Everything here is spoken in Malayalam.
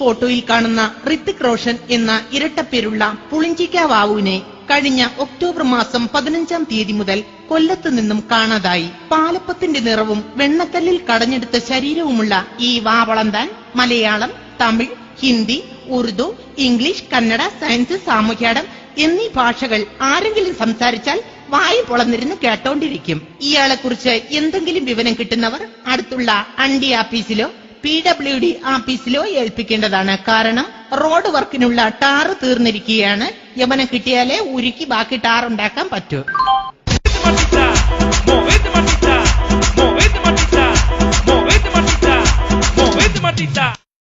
ഫോട്ടോയിൽ കാണുന്ന ഋത്തിക് റോഷൻ എന്ന ഇരട്ടപ്പേരുള്ള പുളിഞ്ചിക്ക വാവുവിനെ കഴിഞ്ഞ ഒക്ടോബർ മാസം 15-ാം തീയതി മുതൽ കൊല്ലത്ത് നിന്നും കാണാതായി. പാലപ്പത്തിന്റെ നിറവും വെണ്ണക്കല്ലിൽ കടഞ്ഞെടുത്ത ശരീരവുമുള്ള ഈ വാവളന്താൻ മലയാളം, തമിഴ്, ഹിന്ദി, ഉറുദു, ഇംഗ്ലീഷ്, കന്നഡ, സയൻസ്, സാമൂഹ്യാടം എന്നീ ഭാഷകൾ ആരെങ്കിലും സംസാരിച്ചാൽ വായു പൊളന്നിരുന്ന് കേട്ടോണ്ടിരിക്കും. ഇയാളെക്കുറിച്ച് എന്തെങ്കിലും വിവരം കിട്ടുന്നവർ അടുത്തുള്ള അണ്ടി ആഫീസിലോ PWD ആഫീസിലോ ഏൽപ്പിക്കേണ്ടതാണ്. കാരണം റോഡ് വർക്കിനുള്ള ടാറ് തീർന്നിരിക്കുകയാണ്. യവനെ കിട്ടിയാലേ ഉരുക്കി ബാക്കി ടാറുണ്ടാക്കാൻ പറ്റൂ.